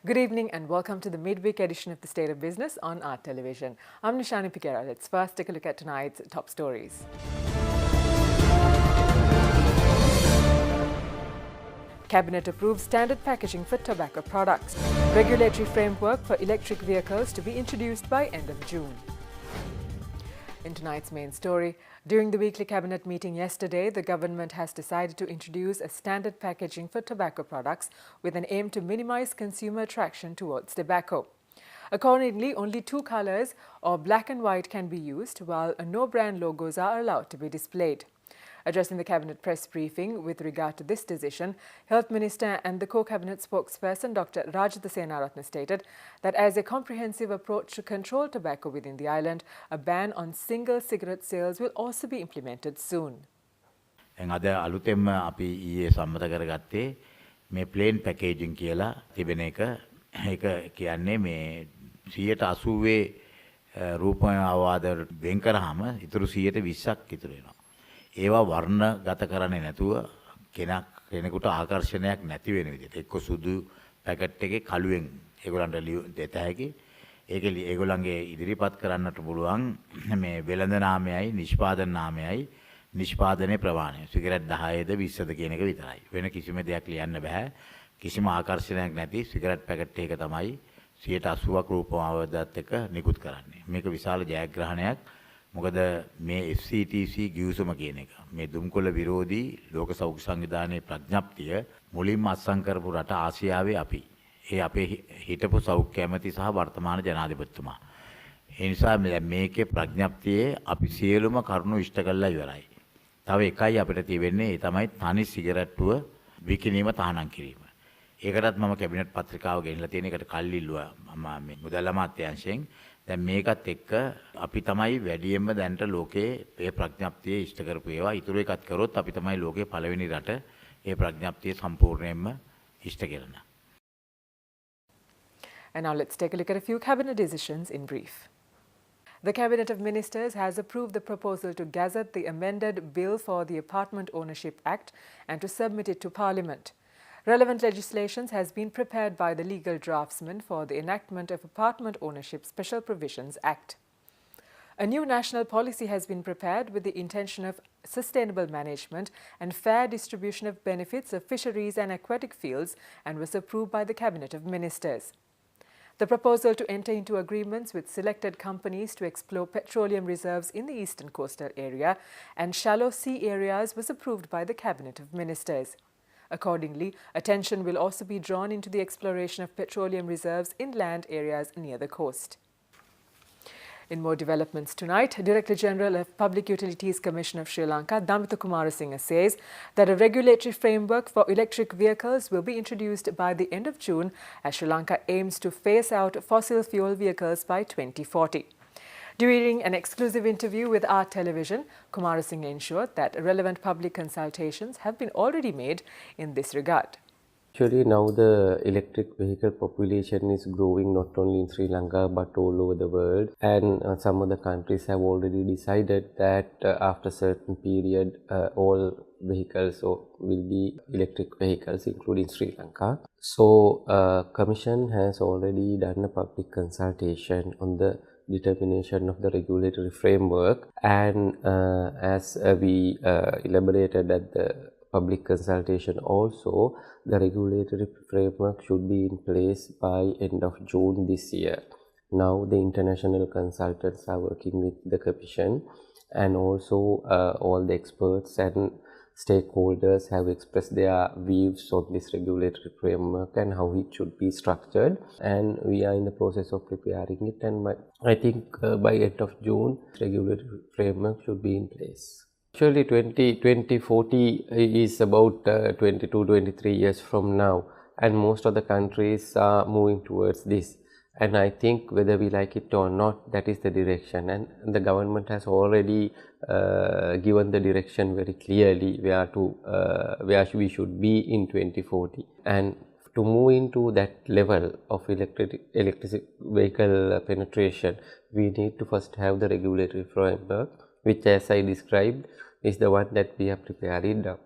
Good evening and welcome to the midweek edition of the State of Business on Art Television. I'm Nishani Piquera. Let's first take a look at tonight's top stories. Cabinet approves standard packaging for tobacco products. Regulatory framework for electric vehicles to be introduced by end of June. In tonight's main story, during the weekly cabinet meeting yesterday, the government has decided to introduce a standard packaging for tobacco products with an aim to minimize consumer attraction towards tobacco. Accordingly, only two colors or black and white can be used, while no brand logos are allowed to be displayed. Addressing the Cabinet press briefing with regard to this decision, Health Minister and the Co-Cabinet spokesperson Dr. Rajatha Senaratne stated that as a comprehensive approach to control tobacco within the island, a ban on single cigarette sales will also be implemented soon. අද අලුතෙන්ම අපි ඊයේ සම්මත කරගත්තේ මේ plane packaging කියලා තිබෙන එක. ඒක කියන්නේ මේ 180 රූපය අවවාද වෙන් කරාම ඉතුරු 120ක් ඉතුරු වෙනවා. ඒවා වර්ණගත කරන්නේ නැතුව කෙනෙකුට ආකර්ෂණයක් නැති වෙන විදිහට එක්ක සුදු පැකට් එකේ කළුවෙන් ඒගොල්ලන්ට දෙත හැකි. ඒක ඒගොල්ලන්ගේ ඉදිරිපත් කරන්නට පුළුවන් මේ වෙළඳ නාමයයි නිෂ්පාදන නාමයයි නිෂ්පාදනයේ ප්‍රමාණය. සිගරට් 10ද 20ද කියන එක විතරයි. වෙන කිසිම දෙයක් ලියන්න බෑ. කිසිම ආකර්ෂණයක් නැති සිගරට් පැකට් එක තමයි 180ක් රූපමාවදත් එක නිකුත් කරන්නේ. මේක විශාල ජයග්‍රහණයක්. මොකද මේ FCTC ගිවිසුම කියන එක මේ දුම්කොළ විරෝධී ලෝක සෞඛ්‍ය සංවිධානයේ ප්‍රඥප්තිය මුලින්ම අත්සන් කරපු රට ආසියාවේ අපි. ඒ අපේ හිටපු සෞඛ්‍ය ඇමති සහ වර්තමාන ජනාධිපතිතුමා. ඒ නිසා මේකේ ප්‍රඥප්තියේ අපි සියලුම කරුණු ඉෂ්ට කළා ඉවරයි. තව එකයි අපිට තියෙන්නේ ඒ තමයි තනි සිගරට්ටුව විකිණීම තහනම් කිරීම. ඒකටත් මම කැබිනට් පත්‍රිකාව ගෙනලා තියෙන එකට කල්ලිල්ලුවා මම මේ මුදල් අමාත්‍යාංශයෙන්. දැන් මේකත් එක්ක අපි තමයි වැඩියෙන්ම දැනට ලෝකයේ මේ ප්‍රඥප්තිය ඉෂ්ට කරපු ඒවා ඉතුරු එකත් කරොත් අපි තමයි ලෝකයේ පළවෙනි රට මේ ප්‍රඥප්තිය සම්පූර්ණයෙන්ම ඉෂ්ට කරන. And now let's take a look at a few cabinet decisions in brief. The Cabinet of Ministers has approved the proposal to gazette the amended Bill for the Apartment Ownership Act and to submit it to Parliament. Relevant legislation has been prepared by the legal draftsman for the enactment of Apartment Ownership Special Provisions Act. A new national policy has been prepared with the intention of sustainable management and fair distribution of benefits of fisheries and aquatic fields and was approved by the Cabinet of Ministers. The proposal to enter into agreements with selected companies to explore petroleum reserves in the eastern coastal area and shallow sea areas was approved by the Cabinet of Ministers. Accordingly, attention will also be drawn into the exploration of petroleum reserves in land areas near the coast. In more developments tonight, Director General of Public Utilities Commission of Sri Lanka, Damitha Kumarasinghe, says that a regulatory framework for electric vehicles will be introduced by the end of June as Sri Lanka aims to phase out fossil fuel vehicles by 2040. During an exclusive interview with Art Television, Kumarasinghe ensured that relevant public consultations have been already made in this regard. Actually, now the electric vehicle population is growing not only in Sri Lanka but all over the world, and some of the countries have already decided that after a certain period all vehicles will be electric vehicles, including Sri Lanka. So, Commission has already done a public consultation on the determination of the regulatory framework, and as we elaborated at the public consultation also, the regulatory framework should be in place by end of June this year. Now the international consultants are working with the Commission, and also all the experts and stakeholders have expressed their views on this regulatory framework and how it should be structured, and we are in the process of preparing it, and I think by end of June regulatory framework should be in place. Actually 2040 is about 22-23 years from now, and most of the countries are moving towards this, and I think whether we like it or not, that is the direction, and the government has already given the direction very clearly where we should be in 2040, and to move into that level of electric vehicle penetration, we need to first have the regulatory framework, which, as I described, is the one that we are preparing now.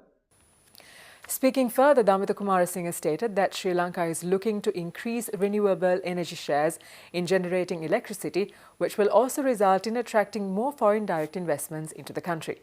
Speaking further, Damita Kumarasinghe stated that Sri Lanka is looking to increase renewable energy shares in generating electricity, which will also result in attracting more foreign direct investments into the country.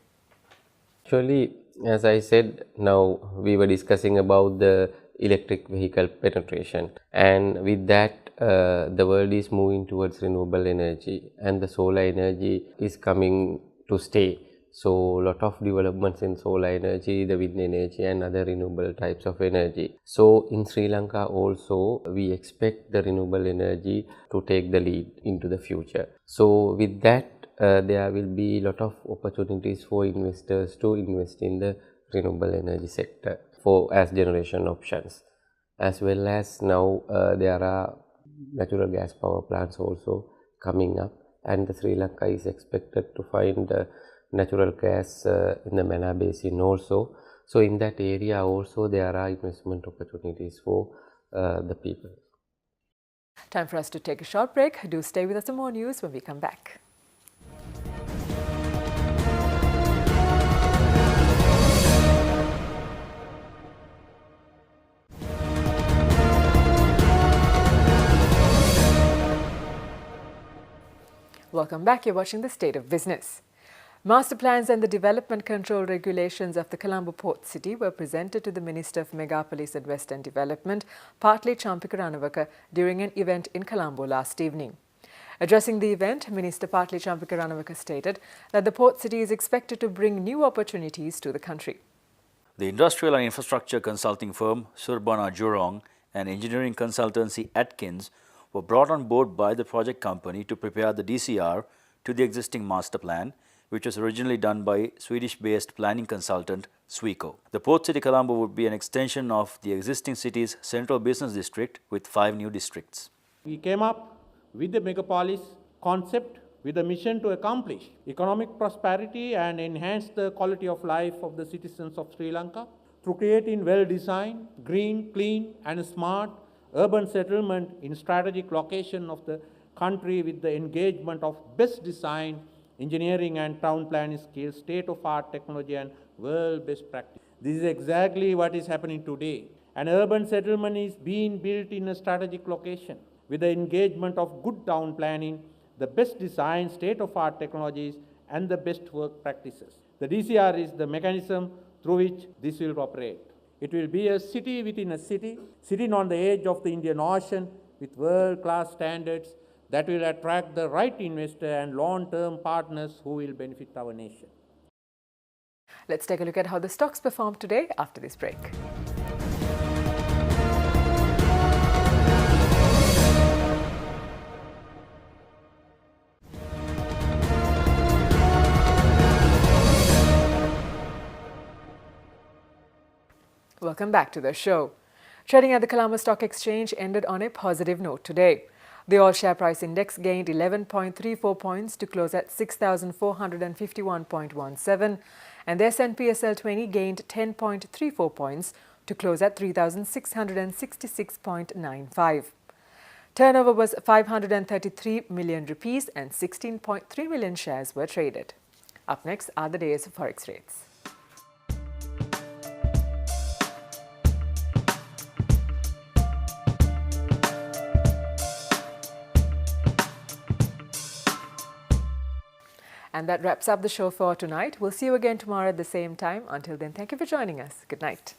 Actually, as I said, now we were discussing about the electric vehicle penetration, and with that the world is moving towards renewable energy, and the solar energy is coming to stay. So lot of developments in solar energy, the wind energy and other renewable types of energy. So in Sri Lanka also we expect the renewable energy to take the lead into the future. So with that there will be lot of opportunities for investors to invest in the renewable energy sector for as generation options, as well as now there are natural gas power plants also coming up, and the Sri Lanka is expected to find natural gas in the Mena Basin also. So in that area also there are investment opportunities for the people. Time for us to take a short break. Do stay with us for more news when we come back. Welcome back. You're watching The State of Business. Master plans and the development control regulations of the Colombo Port City were presented to the Minister of Megapolis and West End Development, Partli Champika Ranawaka, during an event in Colombo last evening. Addressing the event, Minister Partli Champika Ranawaka stated that the port city is expected to bring new opportunities to the country. The industrial and infrastructure consulting firm Surbana Jurong and engineering consultancy Atkins were brought on board by the project company to prepare the DCR to the existing master plan, which was originally done by Swedish-based planning consultant Sweco. The Port City Colombo would be an extension of the existing city's central business district with 5 new districts. We came up with the megapolis concept with a mission to accomplish economic prosperity and enhance the quality of life of the citizens of Sri Lanka through creating well-designed, green, clean and smart urban settlement in strategic location of the country with the engagement of best design, engineering and town planning skills, state-of-art technology and world best practice. This is exactly what is happening today. An urban settlement is being built in a strategic location with the engagement of good town planning, the best design, state-of-art technologies and the best work practices. The DCR is the mechanism through which this will operate. It will be a city within a city, sitting on the edge of the Indian Ocean with world-class standards that will attract the right investor and long-term partners who will benefit our nation. Let's take a look at how the stocks performed today after this break. Welcome back to the show. Trading at the Colombo Stock Exchange ended on a positive note today. The All Share Price Index gained 11.34 points to close at 6,451.17, and the S&P SL 20 gained 10.34 points to close at 3,666.95. Turnover was 533 million rupees and 16.3 million shares were traded. Up next are the day's forex rates. And that wraps up the show for tonight. We'll see you again tomorrow at the same time. Until then, thank you for joining us. Good night.